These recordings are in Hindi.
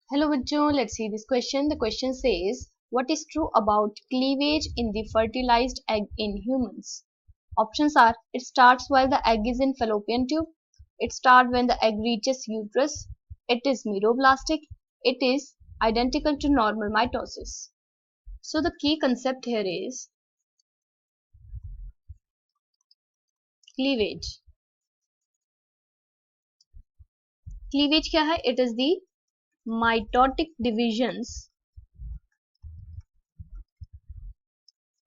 Hello bachcho, let's see this question. The question says, what is true about cleavage in the fertilized egg in humans? Options are, it starts while the egg is in fallopian tube, it starts when the egg reaches uterus, it is meroblastic, it is identical to normal mitosis. So the key concept here is cleavage. Cleavage क्या है? It is the mitotic divisions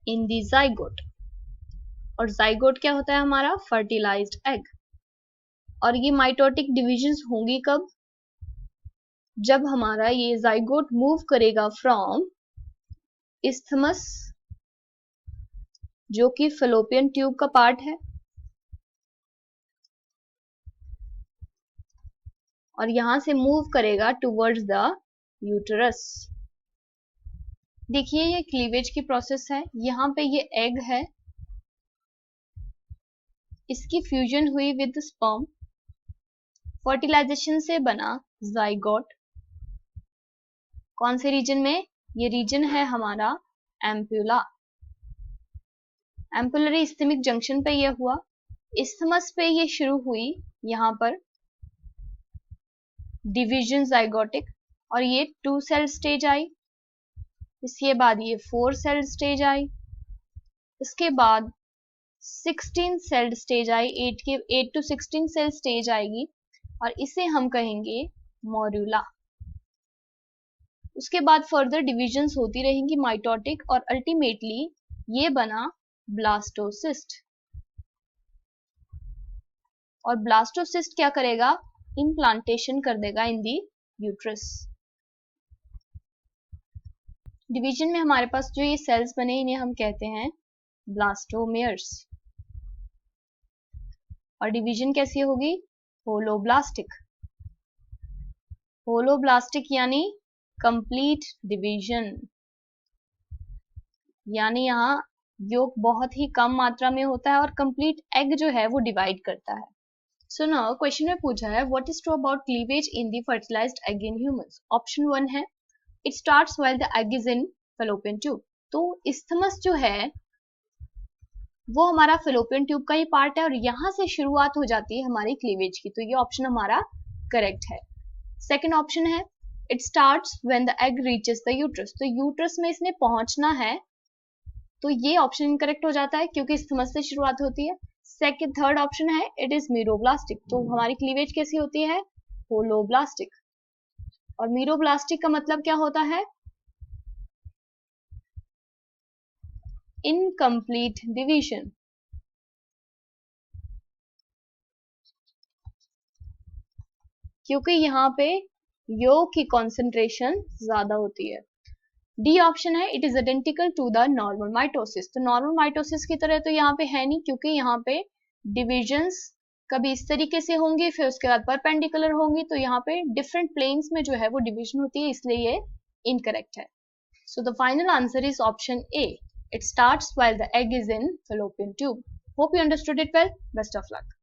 in the zygote. और zygote क्या होता है हमारा? Fertilised egg. और ये माइटोटिक डिविजन्स होंगी कब? जब हमारा ये zygote मूव करेगा फ्रॉम isthmus, जो कि fallopian ट्यूब का पार्ट है, और यहां से मूव करेगा टुवर्ड्स द यूटरस. देखिए ये क्लीवेज की प्रोसेस है. यहाँ पे ये एग है, इसकी फ्यूजन हुई विद स्पर्म, फर्टिलाइजेशन से बना जाइगोट. कौन से रीजन में? ये रीजन है हमारा एम्पुला. एम्पुलरी इस्थमिक जंक्शन पे ये हुआ. इस्थमस पे ये शुरू हुई यहाँ पर डिवीजन जाइगोटिक, और ये 2 सेल स्टेज आई. इसके बाद ये 4 सेल स्टेज आई. इसके बाद 16 सेल स्टेज आई. 8 to 16 सेल स्टेज आएगी, और इसे हम कहेंगे मोरुला. उसके बाद फर्दर डिविजन्स होती रहेंगी माइटोटिक, और अल्टीमेटली ये बना ब्लास्टोसिस्ट. और ब्लास्टोसिस्ट क्या करेगा? इम्प्लांटेशन कर देगा इन दी यूट्रस. डिवीजन में हमारे पास जो ये सेल्स बने इन्हें हम कहते हैं ब्लास्टोमेयर्स. और डिवीजन कैसी होगी? होलोब्लास्टिक. होलोब्लास्टिक यानी कंप्लीट डिवीजन, यानी यहाँ योग बहुत ही कम मात्रा में होता है और कंप्लीट एग जो है वो डिवाइड करता है. सो नाउ क्वेश्चन में पूछा है what is true about cleavage in the fertilised egg in humans. Option 1 है it starts while the egg is in fallopian tube. तो इस्थमस जो है वो हमारा फैलोपियन ट्यूब का ही पार्ट है, और यहाँ से शुरुआत हो जाती है हमारी क्लीवेज की. तो ये ऑप्शन हमारा करेक्ट है. सेकेंड ऑप्शन है it starts when the egg reaches the uterus. तो यूट्रस में इसने पहुंचना है, तो ये ऑप्शन इनकरेक्ट हो जाता है क्योंकि इस्थमस से शुरुआत होती है. थर्ड ऑप्शन है इट इज मीरोब्लास्टिक. तो हमारी क्लीवेज कैसी होती है? होलोब्लास्टिक. और मीरोब्लास्टिक का मतलब क्या होता है? Incomplete division. क्योंकि यहाँ पे योग की कॉन्सेंट्रेशन ज्यादा होती है. डी ऑप्शन है it is identical to the normal mitosis. तो नॉर्मल माइटोसिस की तरह तो यहाँ पे है नहीं, क्योंकि यहाँ पे डिविजन्स कभी इस तरीके से होंगी, फिर उसके बाद परपेंडिकुलर होंगी. तो यहाँ पे डिफरेंट प्लेन्स में जो है वो डिवीजन होती है, इसलिए ये इनकरेक्ट है. So the final answer is option A. It starts while the egg is in fallopian tube. Hope you understood it well. Best of luck.